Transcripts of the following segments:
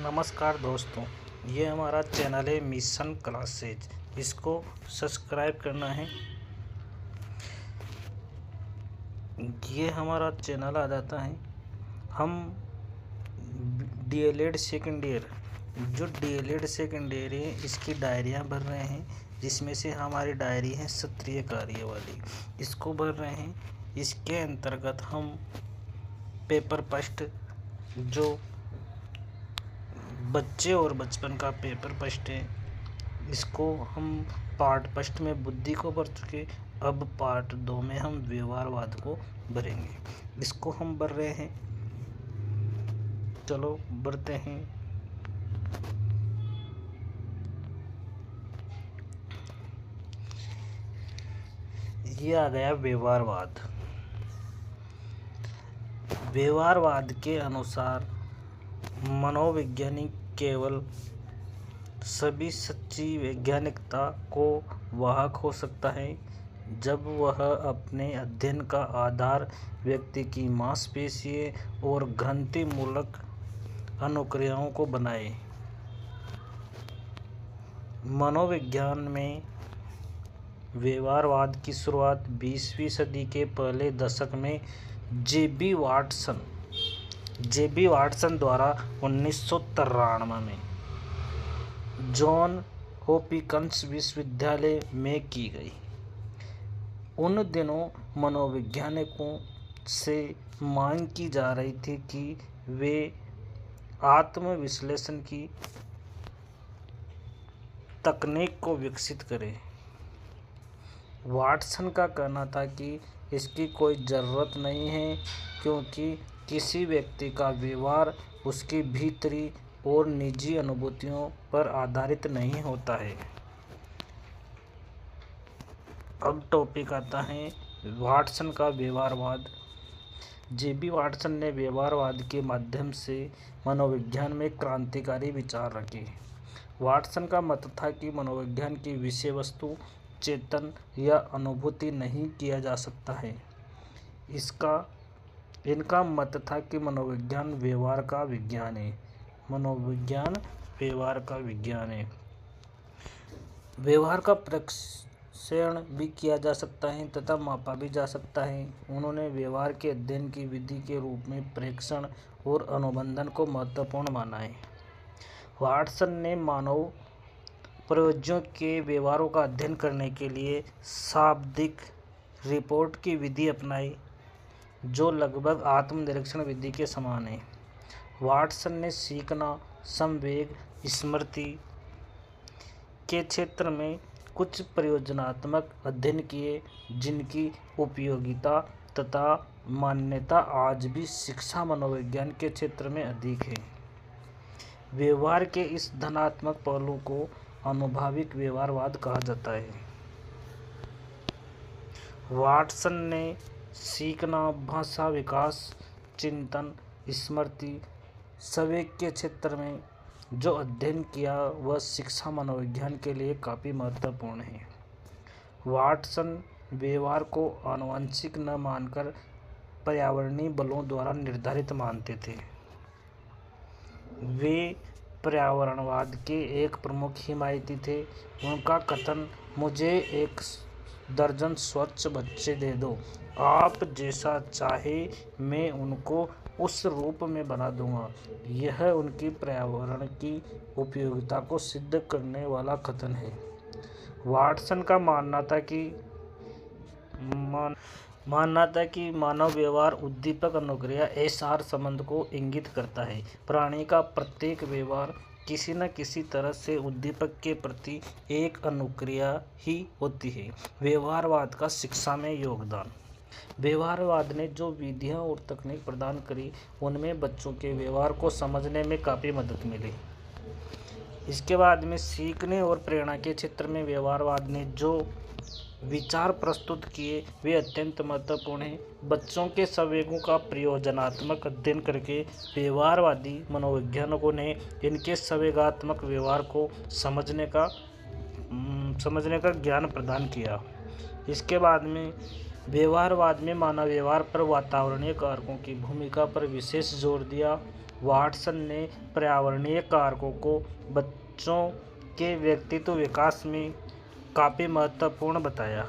नमस्कार दोस्तों, ये हमारा चैनल है मिशन क्लासेज। इसको सब्सक्राइब करना है। ये हमारा चैनल आ जाता है। हम डीएलएड सेकेंड ईयर है, इसकी डायरियाँ भर रहे हैं, जिसमें से हमारी डायरी है सत्रीय कार्य वाली, इसको भर रहे हैं। इसके अंतर्गत हम पेपर फर्स्ट, जो बच्चे और बचपन का पेपर फर्स्ट है, इसको हम पार्ट फर्स्ट में बुद्धि को भर चुके। अब पार्ट 2 में हम व्यवहारवाद को भरेंगे। इसको हम भर रहे हैं। चलो भरते हैं। ये आ गया व्यवहारवाद। व्यवहारवाद के अनुसार मनोवैज्ञानिक केवल सभी सच्ची वैज्ञानिकता को वाहक हो सकता है जब वह अपने अध्ययन का आधार व्यक्ति की मांसपेशियों और ग्रंथि मूलक अनुक्रियाओं को बनाए। मनोविज्ञान में व्यवहारवाद की शुरुआत 20वीं सदी के पहले दशक में जेबी वाटसन द्वारा 1993 में जॉन हॉपकिंस विश्वविद्यालय में की गई। उन दिनों मनोवैज्ञानिकों से मांग की जा रही थी कि वे आत्मविश्लेषण की तकनीक को विकसित करें। वाटसन का कहना था कि इसकी कोई ज़रूरत नहीं है, क्योंकि किसी व्यक्ति का व्यवहार उसकी भीतरी और निजी अनुभूतियों पर आधारित नहीं होता है। अब टॉपिक आता है वाटसन का व्यवहारवाद। जेबी वाटसन ने व्यवहारवाद के माध्यम से मनोविज्ञान में क्रांतिकारी विचार रखे। वाटसन का मत था कि मनोविज्ञान की विषय वस्तु चेतन या अनुभूति नहीं किया जा सकता है। इनका मत था कि मनोविज्ञान व्यवहार का विज्ञान है। व्यवहार का परीक्षण भी किया जा सकता है तथा मापा भी जा सकता है। उन्होंने व्यवहार के अध्ययन की विधि के रूप में प्रेक्षण और अनुबंधन को महत्वपूर्ण माना है। वाटसन ने मानव प्रयोज्यों के व्यवहारों का अध्ययन करने के लिए शाब्दिक रिपोर्ट की विधि अपनाई, जो लगभग आत्मनिरीक्षण विधि के समान है। वाटसन ने सीखना, संवेग, स्मृति के क्षेत्र में कुछ प्रयोजनात्मक अध्ययन किए, जिनकी उपयोगिता तथा मान्यता आज भी शिक्षा मनोविज्ञान के क्षेत्र में अधिक है। व्यवहार के इस धनात्मक पहलू को अनुभाविक व्यवहारवाद कहा जाता है। वाटसन ने सीखना, भाषा विकास, चिंतन, स्मृति, संवेग के क्षेत्र में जो अध्ययन किया वह शिक्षा मनोविज्ञान के लिए काफ़ी महत्वपूर्ण है। वाटसन व्यवहार को आनुवंशिक न मानकर पर्यावरणीय बलों द्वारा निर्धारित मानते थे। वे पर्यावरणवाद के एक प्रमुख हिमायती थे। उनका कथन, मुझे 1 दर्जन स्वच्छ बच्चे दे दो, आप जैसा चाहे मैं उनको उस रूप में बना दूंगा, यह उनकी पर्यावरण की उपयोगिता को सिद्ध करने वाला कथन है। वाटसन का मानना था कि मानव व्यवहार उद्दीपक अनुक्रिया एसआर संबंध को इंगित करता है। प्राणी का प्रत्येक व्यवहार किसी न किसी तरह से उद्दीपक के प्रति एक अनुक्रिया ही होती है। व्यवहारवाद का शिक्षा में योगदान। व्यवहारवाद ने जो विधियाँ और तकनीक प्रदान करी, उनमें बच्चों के व्यवहार को समझने में काफ़ी मदद मिली। इसके बाद में सीखने और प्रेरणा के क्षेत्र में व्यवहारवाद ने जो विचार प्रस्तुत किए वे अत्यंत महत्वपूर्ण हैं। बच्चों के संवेगों का प्रयोजनात्मक अध्ययन करके व्यवहारवादी मनोवैज्ञानिकों ने इनके संवेगात्मक व्यवहार को समझने का ज्ञान प्रदान किया। इसके बाद में व्यवहारवाद में मानव व्यवहार पर वातावरणीय कारकों की भूमिका पर विशेष जोर दिया। वाटसन ने पर्यावरणीय कारकों को बच्चों के व्यक्तित्व विकास में काफ़ी महत्वपूर्ण बताया।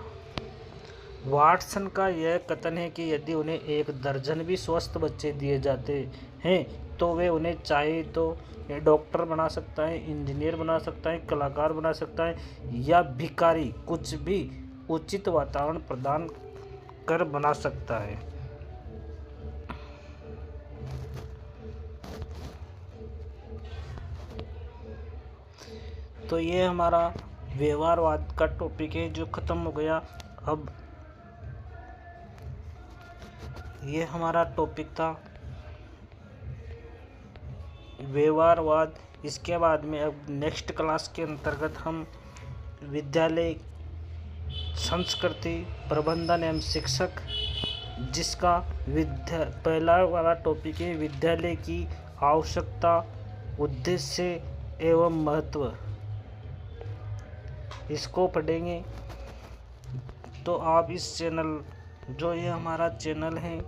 वाटसन का यह कथन है कि यदि उन्हें 1 दर्जन भी स्वस्थ बच्चे दिए जाते हैं तो वे उन्हें चाहे तो डॉक्टर बना सकता है, इंजीनियर बना सकता है, कलाकार बना सकता है या भिखारी, कुछ भी उचित वातावरण प्रदान कर बना सकता है। तो ये हमारा व्यवहारवाद का टॉपिक है जो ख़त्म हो गया। अब ये हमारा टॉपिक था व्यवहारवाद। इसके बाद में अब नेक्स्ट क्लास के अंतर्गत हम विद्यालय संस्कृति प्रबंधन एवं शिक्षक, जिसका पहला वाला टॉपिक है विद्यालय की आवश्यकता, उद्देश्य एवं महत्व, इसको पढ़ेंगे। तो आप इस चैनल, जो ये हमारा चैनल है,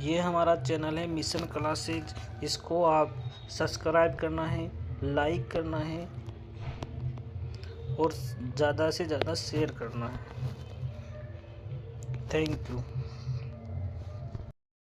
ये हमारा चैनल है मिशन क्लासेज, इसको आप सब्सक्राइब करना है, लाइक करना है और ज़्यादा से ज़्यादा शेयर करना है। Thank you.